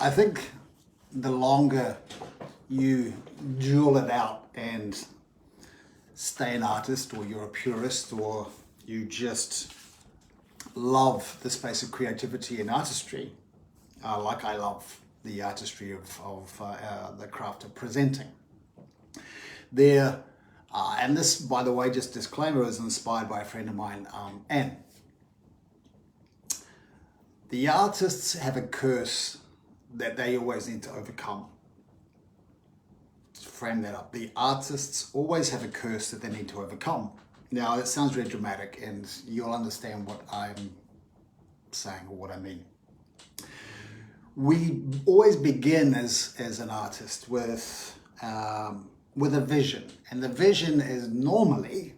I think the longer you jewel it out and stay an artist, or you're a purist, or you just love the space of creativity and artistry, like I love the artistry of the craft of presenting. There, and this, by the way, just disclaimer, is inspired by a friend of mine, Anne. The artists have a curse that they always need to overcome. To frame that up, the artists always have a curse that they need to overcome. Now, that sounds really dramatic, and you'll understand what I'm saying or what I mean. We always begin as an artist with a vision, and the vision is normally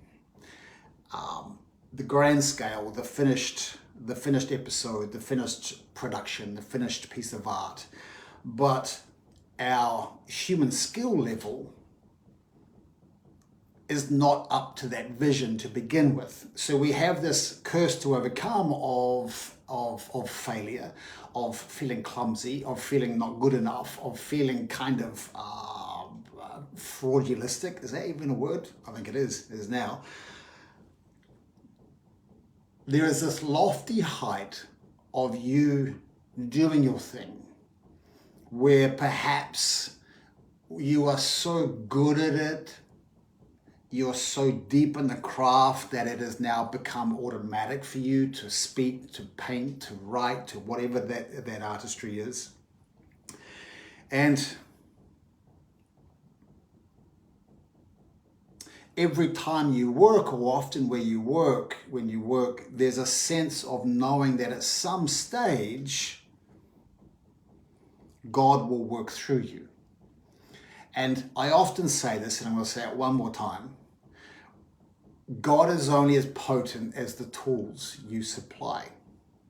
the grand scale, the finished episode, the finished production, the finished piece of art. But our human skill level is not up to that vision to begin with. So we have this curse to overcome of failure, of feeling clumsy, of feeling not good enough, of feeling kind of fraudulistic. Is that even a word? I think it is. It is now. There is this lofty height of you doing your thing, where perhaps you are so good at it, you're so deep in the craft that it has now become automatic for you to speak, to paint, to write, to whatever that artistry is. And every time you work, or often when you work, there's a sense of knowing that at some stage, God will work through you. And I often say this, and I'm going to say it one more time. God is only as potent as the tools you supply.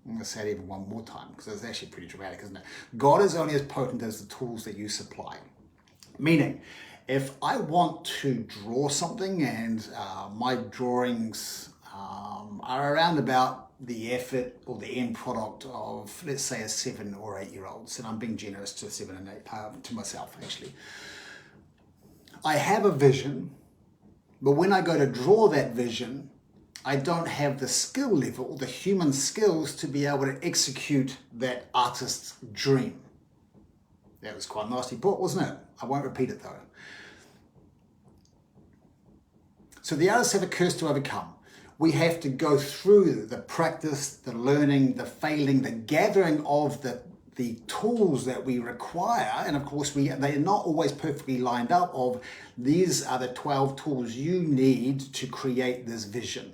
I'm going to say it even one more time, because it's actually pretty dramatic, isn't it? God is only as potent as the tools that you supply. Meaning, if I want to draw something and my drawings are around about the effort or the end product of, let's say, a 7 or 8 year olds, and I'm being generous to 7 and 8, to myself actually. I have a vision, but when I go to draw that vision, I don't have the skill level, the human skills, to be able to execute that artist's dream. That was quite nasty put, wasn't it? I won't repeat it though. So the artists have a curse to overcome. We have to go through the practice, the learning, the failing, the gathering of the tools that we require. And of course, they're not always perfectly lined up of these are the 12 tools you need to create this vision.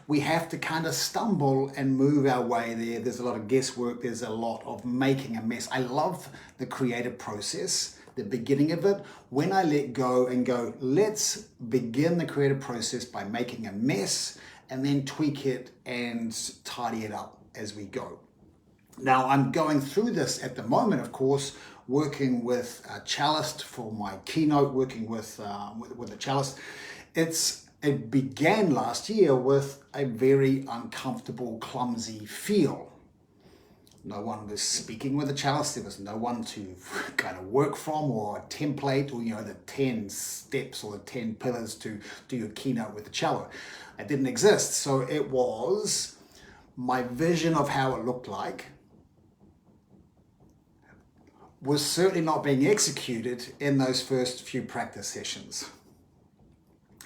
We have to kind of stumble and move our way there. There's a lot of guesswork. There's a lot of making a mess. I love the creative process, the beginning of it. When I let go and go, let's begin the creative process by making a mess and then tweak it and tidy it up as we go. Now, I'm going through this at the moment, of course, working with a cellist for my keynote, working with a cellist. It began last year with a very uncomfortable, clumsy feel. No one was speaking with a cellist. There was no one to kind of work from, or a template, or the 10 steps or the 10 pillars to do your keynote with the cello. It didn't exist. So it was my vision of how it looked like was certainly not being executed in those first few practice sessions.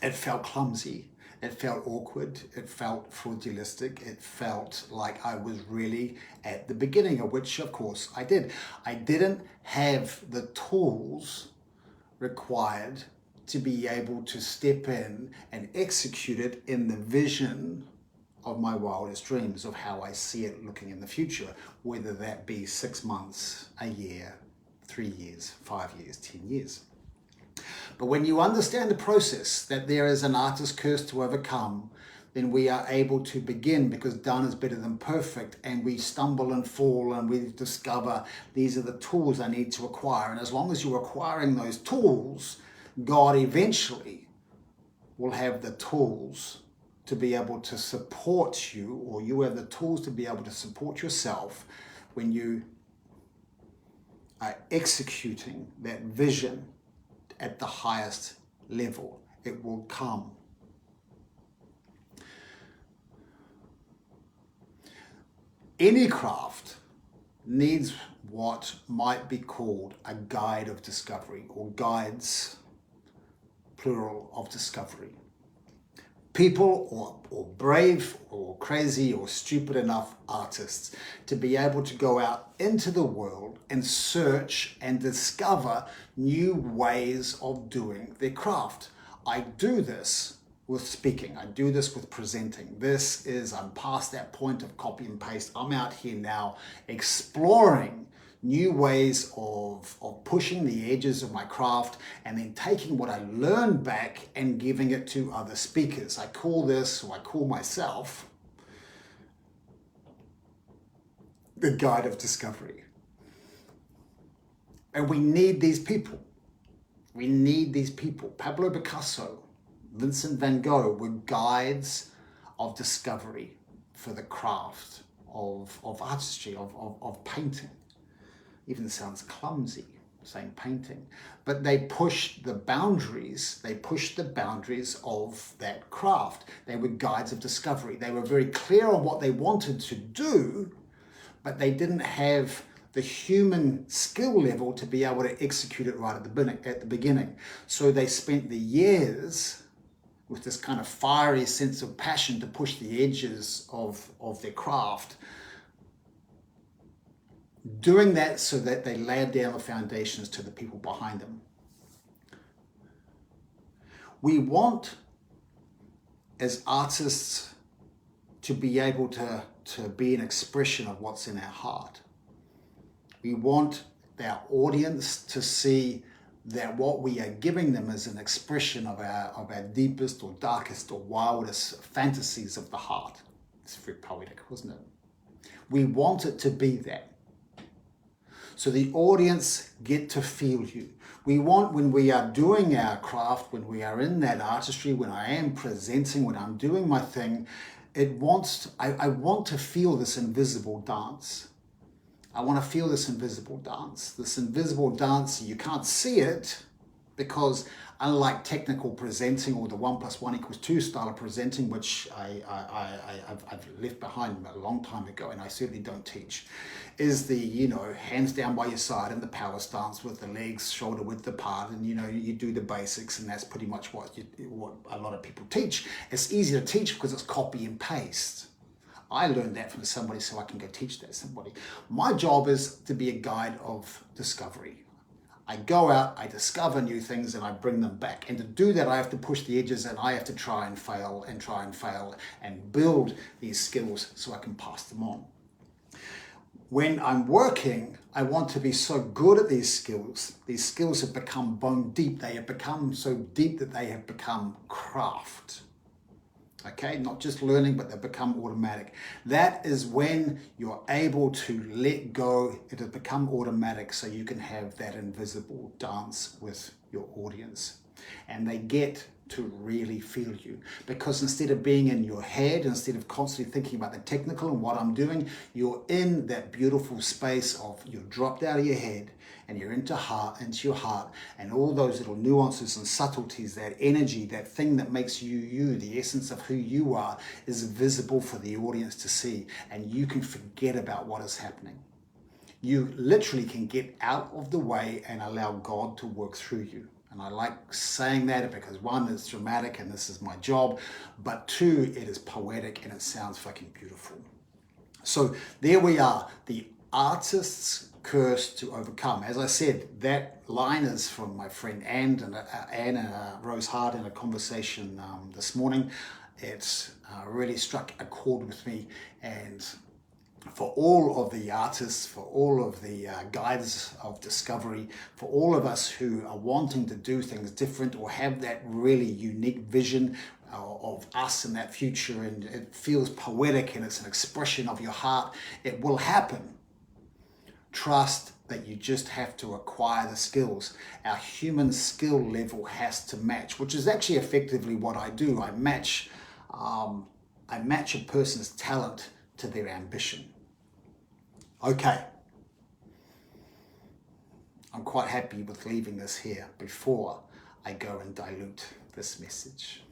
It felt clumsy, it felt awkward, it felt fraudulistic, it felt like I was really at the beginning, of which of course I did. I didn't have the tools required to be able to step in and execute it in the vision of my wildest dreams, of how I see it looking in the future, whether that be 6 months, a year, 3 years, 5 years, 10 years. But when you understand the process, that there is an artist's curse to overcome, then we are able to begin, because done is better than perfect, and we stumble and fall and we discover these are the tools I need to acquire. And as long as you're acquiring those tools, God eventually will have the tools to be able to support you, or you have the tools to be able to support yourself when you are executing that vision at the highest level, it will come. Any craft needs what might be called a guide of discovery, or guides, plural, of discovery. People or brave or crazy or stupid enough artists to be able to go out into the world and search and discover new ways of doing their craft. I do this with speaking. I do this with presenting. I'm past that point of copy and paste. I'm out here now exploring new ways of pushing the edges of my craft, and then taking what I learned back and giving it to other speakers. I call myself the guide of discovery. And we need these people. We need these people. Pablo Picasso, Vincent van Gogh were guides of discovery for the craft of artistry, of painting. Even sounds clumsy saying painting, but they pushed the boundaries. They pushed the boundaries of that craft. They were guides of discovery. They were very clear on what they wanted to do, but they didn't have the human skill level to be able to execute it right at the beginning. So they spent the years with this kind of fiery sense of passion to push the edges of their craft, doing that so that they laid down the foundations to the people behind them. We want, as artists, to be able to be an expression of what's in our heart. We want our audience to see that what we are giving them is an expression of our deepest or darkest or wildest fantasies of the heart. It's very poetic, wasn't it? We want it to be that. So the audience get to feel you. We want, when we are doing our craft, when we are in that artistry, when I am presenting, when I'm doing my thing, I want to feel this invisible dance. I want to feel this invisible dance. This invisible dance, you can't see it, because unlike technical presenting or the 1 + 1 = 2 style of presenting, which I've left behind a long time ago, and I certainly don't teach, is the, hands down by your side and the power stance with the legs shoulder width apart, and you do the basics, and that's pretty much what a lot of people teach. It's easy to teach because it's copy and paste. I learned that from somebody, so I can go teach that to somebody. My job is to be a guide of discovery. I go out, I discover new things, and I bring them back. And to do that, I have to push the edges, and I have to try and fail and build these skills so I can pass them on. When I'm working, I want to be so good at these skills. These skills have become bone deep. They have become so deep that they have become craft. Okay, not just learning, but they become automatic. That is when you're able to let go. It has become automatic, so you can have that invisible dance with your audience. And they get to really feel you, because instead of being in your head, instead of constantly thinking about the technical and what I'm doing, you're in that beautiful space of, you're dropped out of your head and you're into your heart, and all those little nuances and subtleties, that energy, that thing that makes you you, the essence of who you are, is visible for the audience to see, and you can forget about what is happening. You literally can get out of the way and allow God to work through you. And I like saying that because, one, it's dramatic and this is my job, but two, it is poetic and it sounds fucking beautiful. So there we are, the artist's curse to overcome. As I said, that line is from my friend Anne and Rose Hart in a conversation this morning. It's really struck a chord with me, and for all of the artists, for all of the guides of discovery, for all of us who are wanting to do things different or have that really unique vision of us in that future, and it feels poetic and it's an expression of your heart, it will happen. Trust that you just have to acquire the skills. Our human skill level has to match, which is actually effectively what I do. I match a person's talent to their ambition. Okay. I'm quite happy with leaving this here before I go and dilute this message.